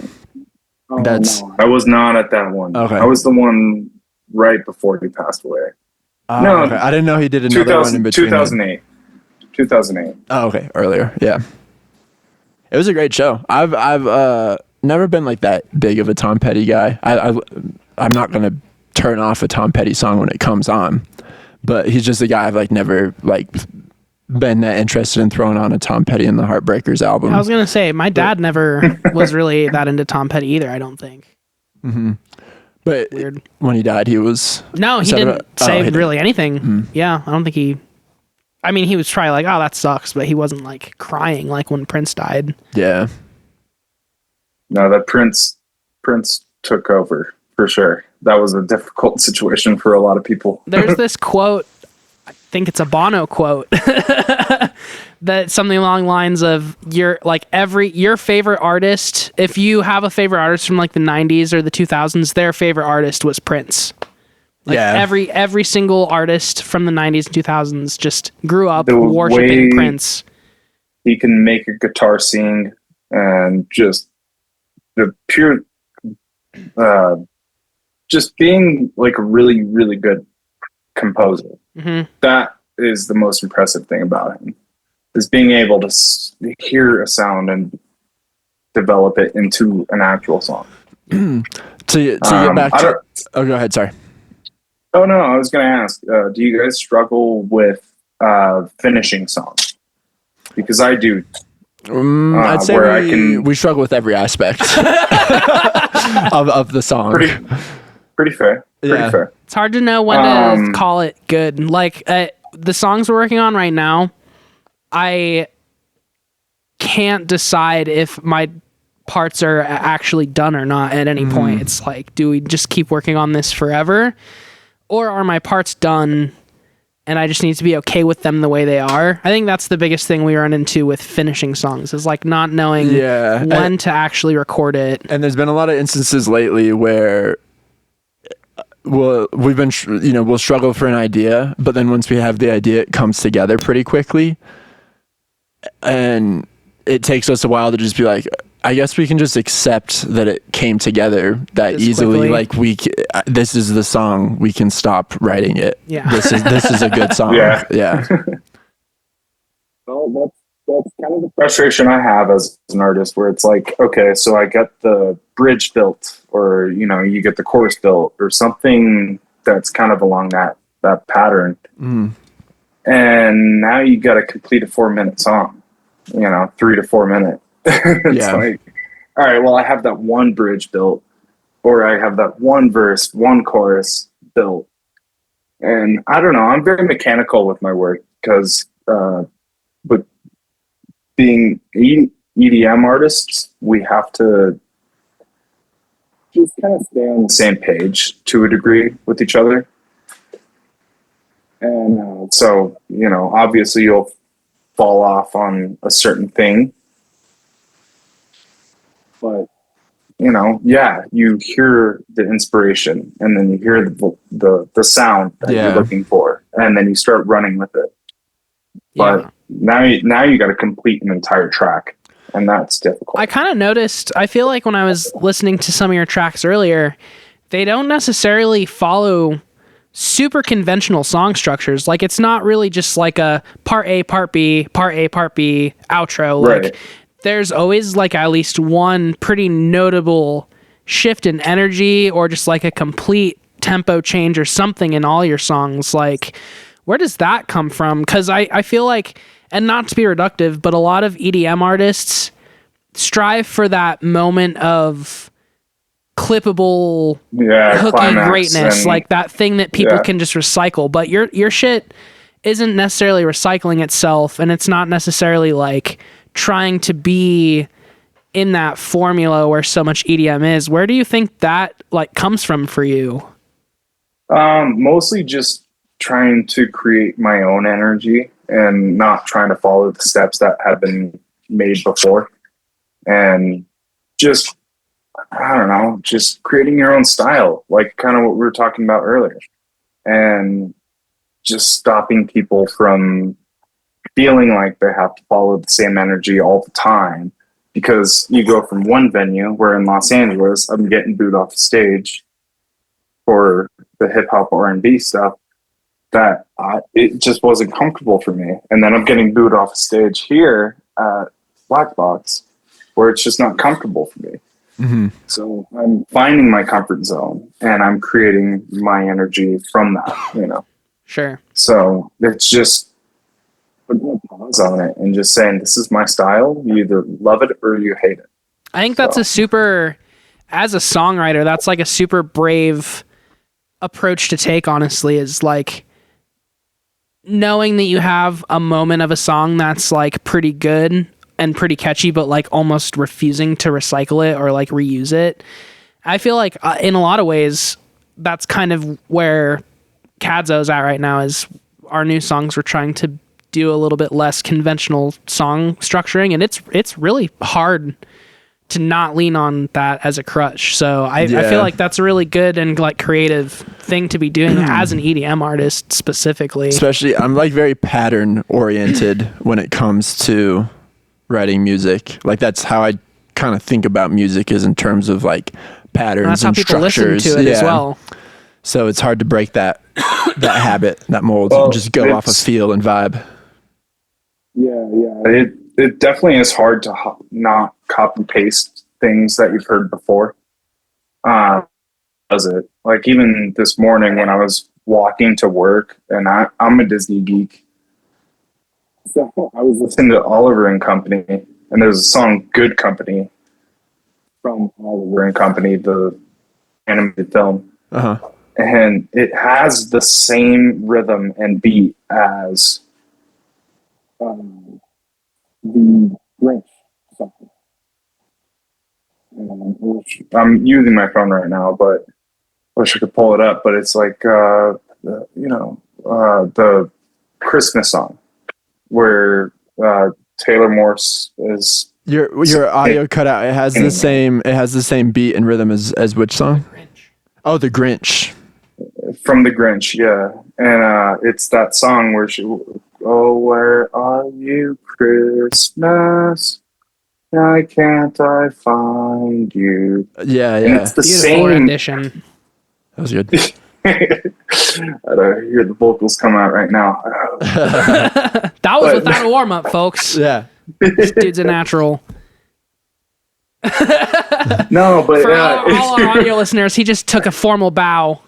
No, I was not at that one. Okay. I was the one right before he passed away. No, okay. I didn't know he did another one in between. 2008. Oh, okay, earlier. Yeah, it was a great show. I've never been like that big of a Tom Petty guy. I'm not gonna turn off a Tom Petty song when it comes on, but he's just a guy I've like never like been that interested in throwing on a Tom Petty and the Heartbreakers album. I was gonna say my dad never was really that into Tom Petty either. I don't think. Mm-hmm. But Weird. When he died, he was no, he didn't say really anything. Mm-hmm. Yeah, I don't think he. I mean, he was probably like, "Oh, that sucks," but he wasn't like crying like when Prince died. Yeah. No, that Prince took over for sure. That was a difficult situation for a lot of people. There's this quote, I think it's a Bono quote, that something along the lines of your favorite artist. If you have a favorite artist from like the 90s or the 2000s, their favorite artist was Prince. Like every single artist from the 90s and 2000s just grew up worshiping Prince. He can make a guitar sing, and just the pure, just being like a really, really good composer. Mm-hmm. That is the most impressive thing about him, is being able to hear a sound and develop it into an actual song. To get back to... Oh, go ahead, sorry. Oh, no, I was going to ask, do you guys struggle with finishing songs? Because I do. I'd say we struggle with every aspect of the song. Pretty fair. Pretty fair. It's hard to know when to call it good. Like the songs we're working on right now, I can't decide if my parts are actually done or not at any point. It's like, do we just keep working on this forever? Or are my parts done and I just need to be okay with them the way they are? I think that's the biggest thing we run into with finishing songs, is like not knowing when to actually record it. And there's been a lot of instances lately where we'll struggle for an idea, but then once we have the idea, it comes together pretty quickly. And it takes us a while to just be like, I guess we can just accept that it came together that easily. Quickly. Like this is the song. We can stop writing it. Yeah. This is a good song. Yeah. Well, that's kind of the frustration I have as an artist, where it's like, okay, so I get the bridge built, or you get the chorus built, or something that's kind of along that pattern, and now you got to complete a 4-minute song, 3 to 4 minutes. It's like, all right, well, I have that one bridge built, or I have that one verse, one chorus built. And I don't know, I'm very mechanical with my work, because but being EDM artists, we have to just kind of stay on the same page to a degree with each other. And so, obviously you'll fall off on a certain thing. But, you hear the inspiration, and then you hear the sound that you're looking for, and then you start running with it. But now you got to complete an entire track, and that's difficult. I kind of noticed, I feel like when I was listening to some of your tracks earlier, they don't necessarily follow super conventional song structures. Like, it's not really just like a part A, part B, part A, part B, outro. Right. Like, there's always like at least one pretty notable shift in energy, or just like a complete tempo change or something in all your songs. Like, where does that come from? Because I feel like, and not to be reductive, but a lot of EDM artists strive for that moment of clippable, hooky greatness, like that thing that people can just recycle. But your shit isn't necessarily recycling itself, and it's not necessarily like trying to be in that formula where so much EDM is. Where do you think that like comes from for you? Mostly just trying to create my own energy, and not trying to follow the steps that have been made before, and just, I don't know, just creating your own style, like kind of what we were talking about earlier, and just stopping people from feeling like they have to follow the same energy all the time. Because you go from one venue, where in Los Angeles, I'm getting booed off the stage for the hip hop R&B stuff, that it just wasn't comfortable for me. And then I'm getting booed off the stage here at Black Box, where it's just not comfortable for me. So I'm finding my comfort zone and I'm creating my energy from that. Sure. So it's just putting a pause on it and just saying, this is my style. You either love it or you hate it. I think that's as a songwriter, that's like a super brave approach to take, honestly, is like knowing that you have a moment of a song that's like pretty good and pretty catchy, but like almost refusing to recycle it or like reuse it. I feel like in a lot of ways, that's kind of where Podcadzo at right now. Is our new songs we're trying to do a little bit less conventional song structuring, and it's really hard to not lean on that as a crutch. So I feel like that's a really good and like creative thing to be doing as an EDM artist specifically. Especially, I'm like very pattern oriented when it comes to writing music. Like that's how I kind of think about music, is in terms of like patterns, and that's how people structures. Listen to it as well. So it's hard to break that habit, that mold, and just go off of feel and vibe. Yeah. It definitely is hard to not copy paste things that you've heard before. Does it? Like even this morning when I was walking to work, and I'm a Disney geek, so I was listening to Oliver and Company, and there's a song "Good Company" from Oliver and Company, the animated film. And it has the same rhythm and beat as the Grinch song. I'm using my phone right now, but wish I could pull it up. But it's like the Christmas song where Taylor Morse is. Your audio cut out. It has the same beat and rhythm as which song? Oh, the Grinch. From the Grinch, yeah. And it's that song where she, "Oh, where are you, Christmas? Why can't I find you?" Yeah. And it's the beautiful same rendition. That was good. I hear the vocals come out right now. That was without a warm-up, folks. Yeah. This dude's a natural. No, but for all our audio listeners, he just took a formal bow,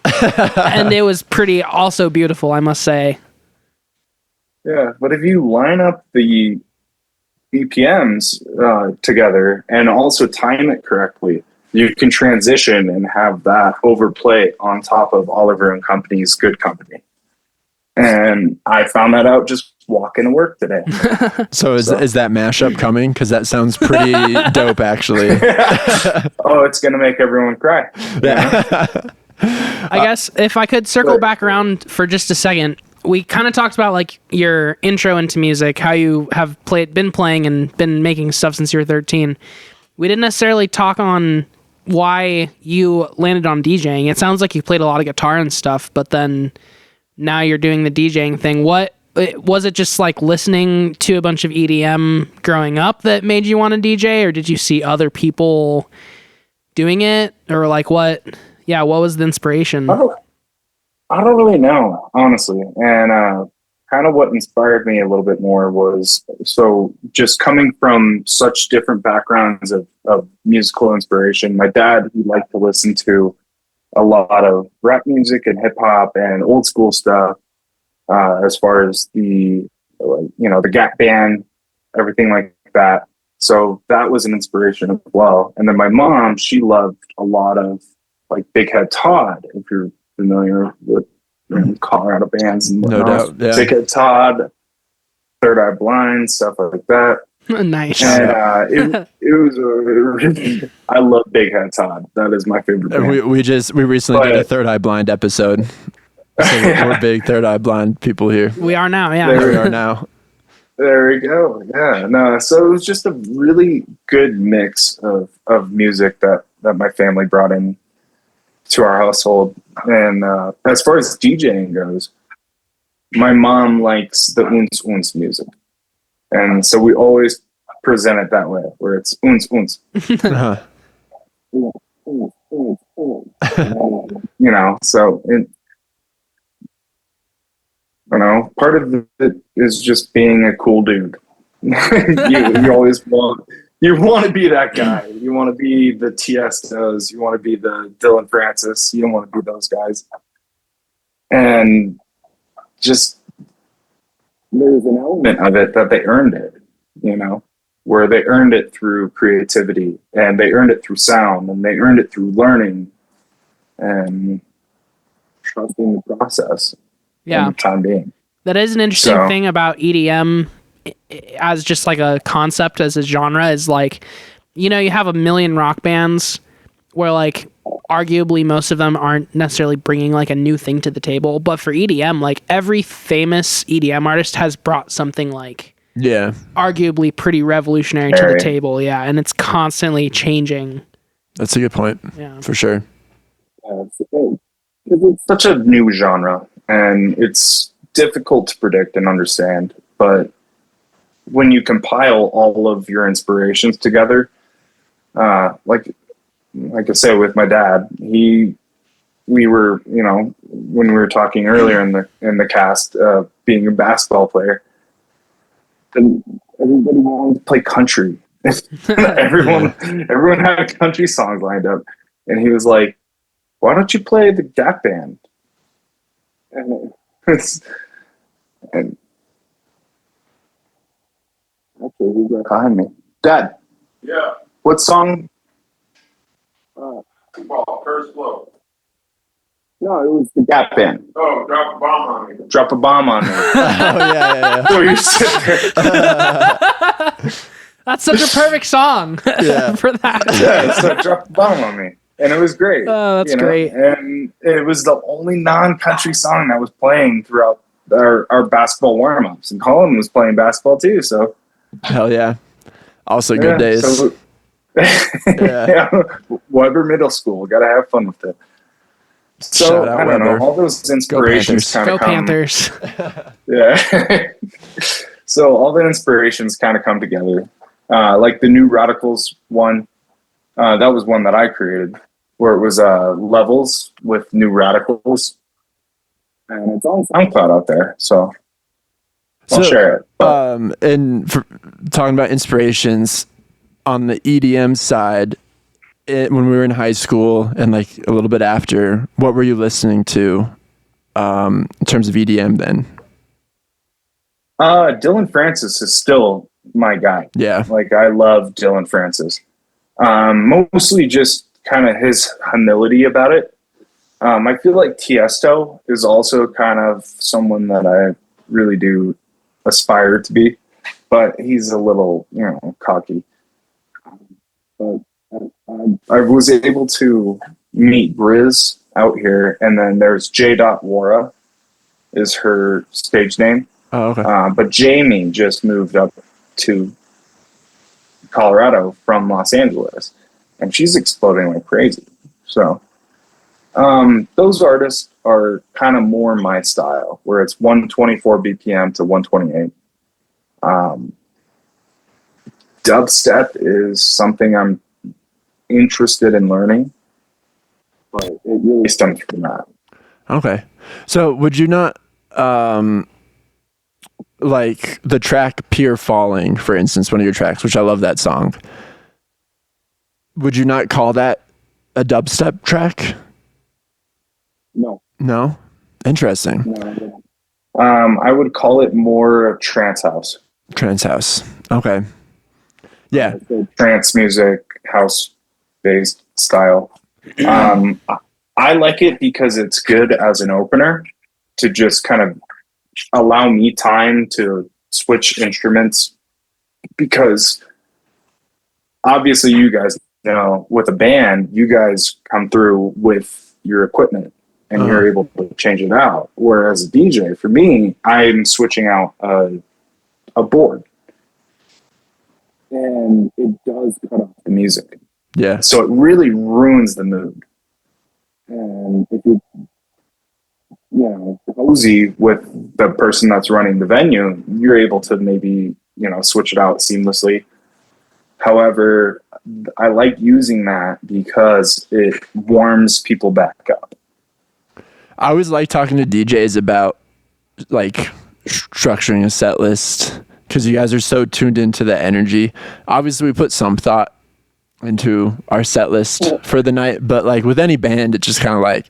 and it was pretty also beautiful, I must say. Yeah, but if you line up the BPMs together and also time it correctly, you can transition and have that overplay on top of Oliver and Company's "Good Company." And I found that out just walking to work today. So is that mashup coming? Because that sounds pretty dope, actually. Oh, it's going to make everyone cry. I guess if I could circle back around for just a second, we kind of talked about like your intro into music, how you have been playing and been making stuff since you were 13. We didn't necessarily talk on why you landed on DJing. It sounds like you played a lot of guitar and stuff, but then now you're doing the DJing thing. What was it, just like listening to a bunch of EDM growing up that made you want to DJ, or did you see other people doing it, or like what was the inspiration? I don't really know, honestly. And kind of what inspired me a little bit more was, so just coming from such different backgrounds of musical inspiration. My dad, he liked to listen to a lot of rap music and hip hop and old school stuff, as far as the Gap Band, everything like that. So that was an inspiration as well. And then my mom, she loved a lot of like Big Head Todd, if you're familiar with Colorado bands and no doubt. Yeah. Big Head Todd, Third Eye Blind, stuff like that. Nice. And it was I love Big Head Todd. That is my favorite band. We recently did a Third Eye Blind episode. So we're big Third Eye Blind people here. We are now, yeah. There we are now. There we go. Yeah. No, so it was just a really good mix of music that my family brought in to our household. And as far as DJing goes, my mom likes the oons oons music. And so we always present it that way, where it's oons oons. Uh-huh. So part of it is just being a cool dude. you always want You want to be that guy. You want to be the Tiestos. You want to be the Dylan Francis. You don't want to be those guys. And just there's an element of it that they earned it, where they earned it through creativity, and they earned it through sound, and they earned it through learning and trusting the process. Yeah. For the time being. That is an interesting thing about EDM as just like a concept, as a genre, is like, you have a million rock bands where like arguably most of them aren't necessarily bringing like a new thing to the table, but for EDM, like every famous EDM artist has brought something like arguably pretty revolutionary to the table. Yeah. And it's constantly changing. That's a good point. Yeah, for sure. It's such a new genre, and it's difficult to predict and understand, but when you compile all of your inspirations together, like I say with my dad, we were, when we were talking earlier in the cast, being a basketball player, and everybody wanted to play country. everyone had a country song lined up, and he was like, "Why don't you play the Gap Band?" And actually, he's right behind me. Dad. Yeah. What song? First Flow. No, it was the Gap Band. Oh, Drop a Bomb on Me. Drop a Bomb on Me. Oh, yeah. So you sit there. That's such a perfect song for that. Yeah, so Drop a Bomb on Me. And it was great. Oh, that's great. And it was the only non-country song that was playing throughout our basketball warm-ups. And Colin was playing basketball too, so. Hell yeah. Also good days. So, Weber Middle School. Got to have fun with it. So, I don't know. All those inspirations kind of come. Go Panthers. Yeah. So all the inspirations kind of come together. Like the New Radicals one. That was one that I created, where it was levels with New Radicals, and it's on SoundCloud out there, so I'll share it. And for talking about inspirations on the EDM side, when we were in high school and like a little bit after, what were you listening to in terms of EDM then? Dylan Francis is still my guy. Yeah, like I love Dylan Francis. Mostly just kind of his humility about it. I feel like Tiesto is also kind of someone that I really do aspire to be, but he's a little, cocky. But I was able to meet Briz out here, and then there's J.Wara is her stage name. Oh, okay. But Jamie just moved up to Colorado from Los Angeles, and she's exploding like crazy. So those artists are kind of more my style, where it's 124 BPM to 128. Dubstep is something I'm interested in learning, but it really stems from that. Okay. So would you not like the track Pure Falling, for instance, one of your tracks, which I love that song, would you not call that a dubstep track? No? Interesting. No. I would call it more trance house. Trance house. Okay. Yeah. Trance music, house-based style. I like it because it's good as an opener to just kind of allow me time to switch instruments, because obviously you guys know with a band, you guys come through with your equipment and you're able to change it out. Whereas a DJ, for me, I'm switching out a board, and it does cut off the music. Yeah. So it really ruins the mood. And if you're, cozy with the person that's running the venue, you're able to maybe, switch it out seamlessly. However, I like using that because it warms people back up. I always like talking to DJs about like structuring a set list because you guys are so tuned into the energy. Obviously, we put some thought into our set list for the night, but like with any band, it's just kind of like,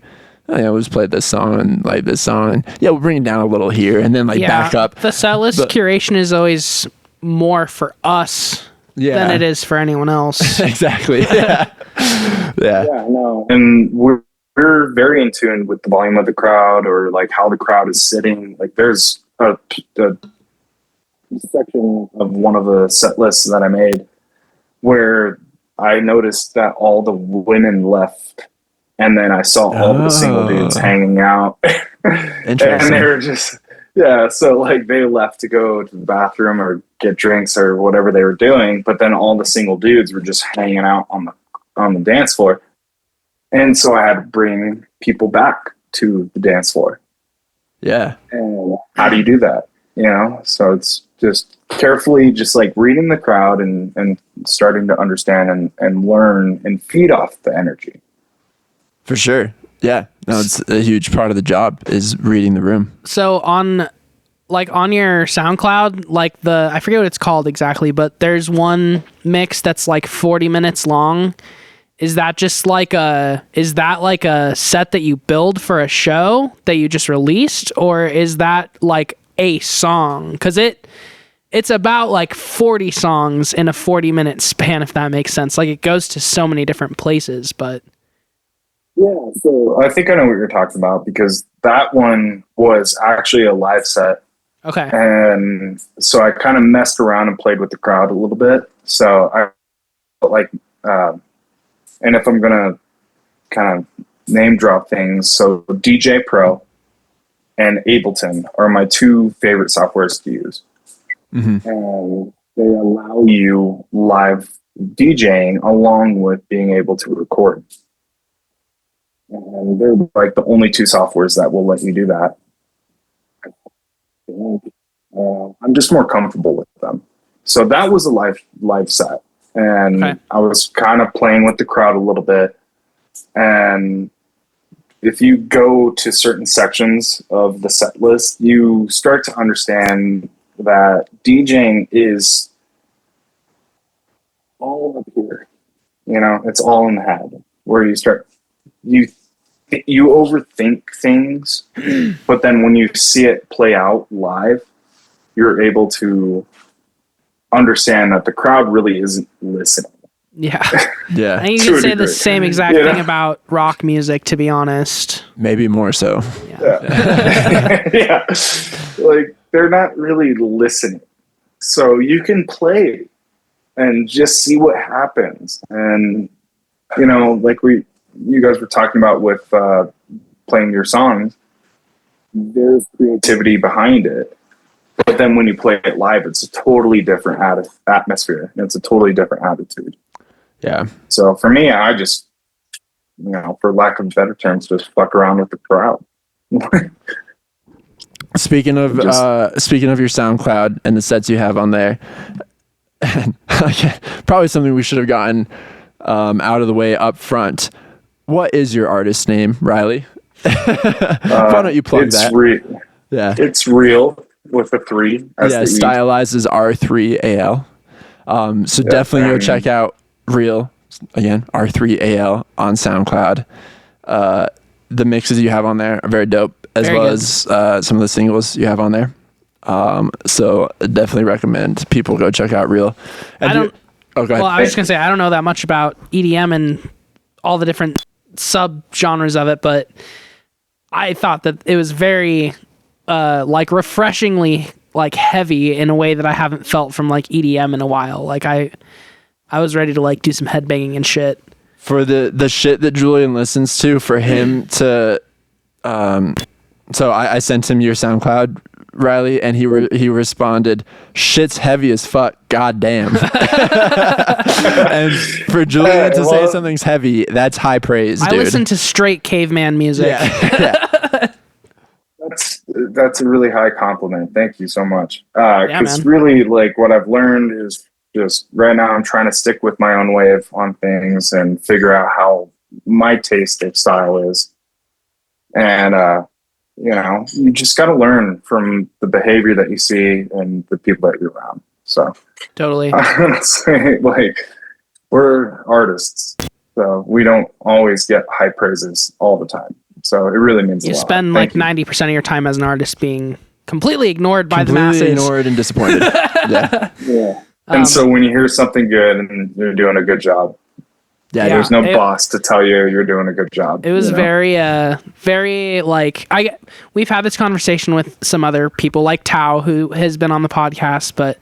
oh, yeah, we'll just play this song and like this song, and yeah, we'll bring it down a little here, and then like back up. The set list curation is always more for us than it is for anyone else. Exactly. Yeah. No. And we're very in tune with the volume of the crowd, or like how the crowd is sitting. Like there's a section of one of the set lists that I made where I noticed that all the women left, and then I saw all the single dudes hanging out. Interesting. And they were just, so like they left to go to the bathroom or get drinks or whatever they were doing, but then all the single dudes were just hanging out on the dance floor. And so I had to bring people back to the dance floor. Yeah. And how do you do that? So it's just carefully just like reading the crowd and starting to understand and learn and feed off the energy. For sure. Yeah. No, it's a huge part of the job is reading the room. So on your SoundCloud, like I forget what it's called exactly, but there's one mix that's like 40 minutes long. Is that like a set that you build for a show that you just released, or is that like a song? Because it's about like 40 songs in a 40-minute span, if that makes sense. Like it goes to so many different places, but yeah. So I think I know what you're talking about, because that one was actually a live set. Okay. And so I kind of messed around and played with the crowd a little bit. So I felt like, and if I'm gonna kind of name drop things, so DJ Pro and Ableton are my two favorite softwares to use. Mm-hmm. And they allow you live DJing along with being able to record. And they're like the only two softwares that will let you do that. I'm just more comfortable with them. So that was a live set. And I was kind of playing with the crowd a little bit. And if you go to certain sections of the set list, you start to understand that DJing is all up here. It's all in the head, where you overthink things, but then when you see it play out live, you're able to understand that the crowd really isn't listening. Yeah. Yeah. And you can say the same exact thing about rock music, to be honest. Maybe more so. Yeah. Yeah. Like they're not really listening. So you can play and just see what happens. And, like you guys were talking about with playing your songs, there's creativity behind it. But then when you play it live, it's a totally different atmosphere. It's a totally different attitude. Yeah. So for me, I just, for lack of better terms, just fuck around with the crowd. Speaking of your SoundCloud and the sets you have on there, probably something we should have gotten out of the way up front. What is your artist name, Riley? Why don't you plug that? It's r3al with a 3. Yeah, stylized as r3al. So definitely go check out r3al, again, r3al on SoundCloud. The mixes you have on there are very dope, as well as some of the singles you have on there. So definitely recommend people go check out r3al. Go ahead. Well, I was just gonna say I don't know that much about EDM and all the different sub genres of it, but I thought that it was very refreshingly heavy in a way that I haven't felt from EDM in a while. Like I was ready to do some headbanging and shit. For the shit that Julian listens to, for him to so I sent him your SoundCloud, Riley, and he responded, "Shit's heavy as fuck, goddamn." And for Julian to say something's heavy, that's high praise, dude. I listen to straight caveman music. Yeah. That's a really high compliment. Thank you so much. Because really, what I've learned is just right now I'm trying to stick with my own way on things and figure out how my taste of style is. And you just got to learn from the behavior that you see and the people that you're around. So Totally. I'm gonna say, like, we're artists, so we don't always get high praises all the time. So it really means a You lot. spend Thank like you. 90% of your time as an artist being completely ignored by the Completely masses. ignored and disappointed. Yeah. Yeah. And so when you hear something good and you're doing a good job, Yeah. there's no it- boss to tell you you're doing a good job. It was you know? very like we've had this conversation with some other people like Tao, who has been on the podcast,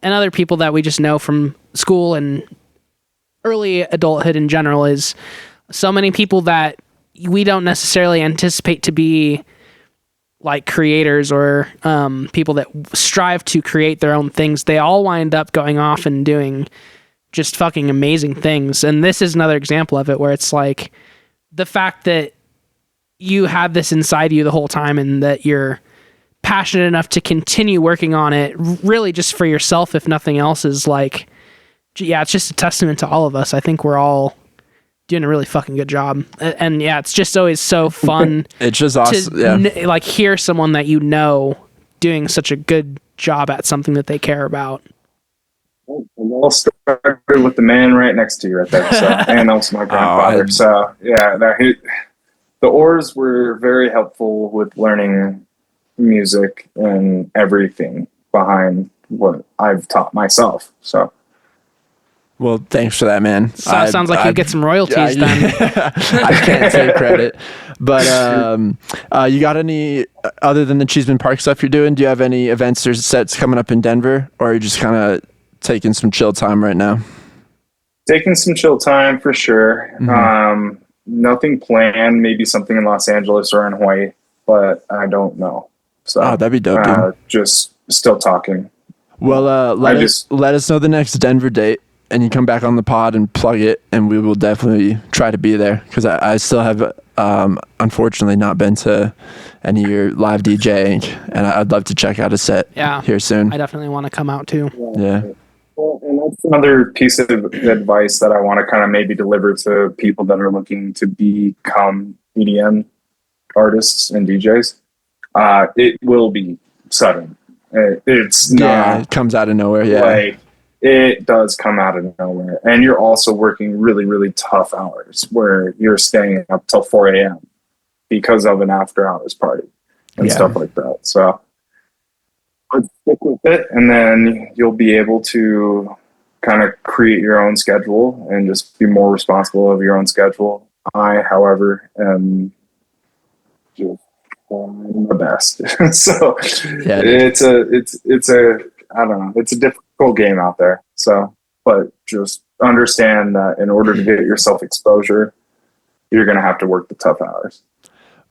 and other people that we just know from school and early adulthood in general, is so many people that we don't necessarily anticipate to be like creators or people that strive to create their own things. They all wind up going off and doing just fucking amazing things. And this is another example of it, where it's like the fact that you have this inside you the whole time and that you're passionate enough to continue working on it really just for yourself, if nothing else, is like, yeah, it's just a testament to all of us. I think we're all doing a really fucking good job. And yeah, it's just always so fun It's just awesome. to like hear someone that you know doing such a good job at something that they care about. It all started with the man right next to you right there. So, and also my grandfather. So yeah, the Oars were very helpful with learning music and everything behind what I've taught myself. So. Well, thanks for that, man. Sounds like you get some royalties then. I can't take credit. But you got any, other than the Cheeseman Park stuff you're doing, do you have any events or sets coming up in Denver? Or are you just kind of taking some chill time right now? Taking some chill time for sure. Mm-hmm. Nothing planned, maybe something in Los Angeles or in Hawaii, but I don't know. So that'd be dope, dude. Just still talking. Well, let us know the next Denver date, and you come back on the pod and plug it, and we will definitely try to be there, because I still have unfortunately not been to any of your live DJing, and I'd love to check out a set here soon. I definitely want to come out too. Yeah. Well, and that's another piece of advice that I want to kind of maybe deliver to people that are looking to become EDM artists and DJs. It will be sudden. It's not. It comes out of nowhere. Yeah. Like, it does come out of nowhere. And you're also working really, really tough hours where you're staying up till 4 a.m. because of an after hours party and stuff like that. So let's stick with it, and then you'll be able to kind of create your own schedule and just be more responsible of your own schedule. I, however, am just trying my best. So it's a I don't know, it's a difficult game out there. So, but just understand that in order to get yourself exposure, you're going to have to work the tough hours.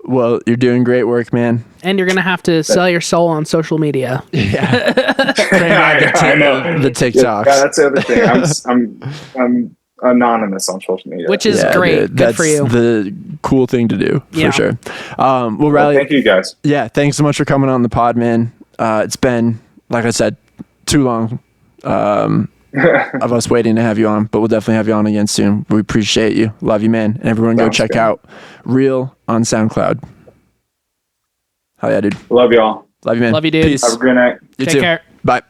Well, you're doing great work, man. And you're going to have to sell your soul on social media. Yeah. I know. The TikToks. Yeah, that's the other thing. I'm anonymous on social media. Which is great. Dude, Good that's for you. the cool thing to do, for sure. Well, Riley, thank you guys. Yeah, thanks so much for coming on the pod, man. It's been, like I said, too long of us waiting to have you on, but we'll definitely have you on again soon. We appreciate you. Love you, man. And everyone go check out r3al on SoundCloud. Hell yeah, dude. Love y'all. Love you, man. Love you, dude. Peace. Have a great night. You Take too. care. Bye.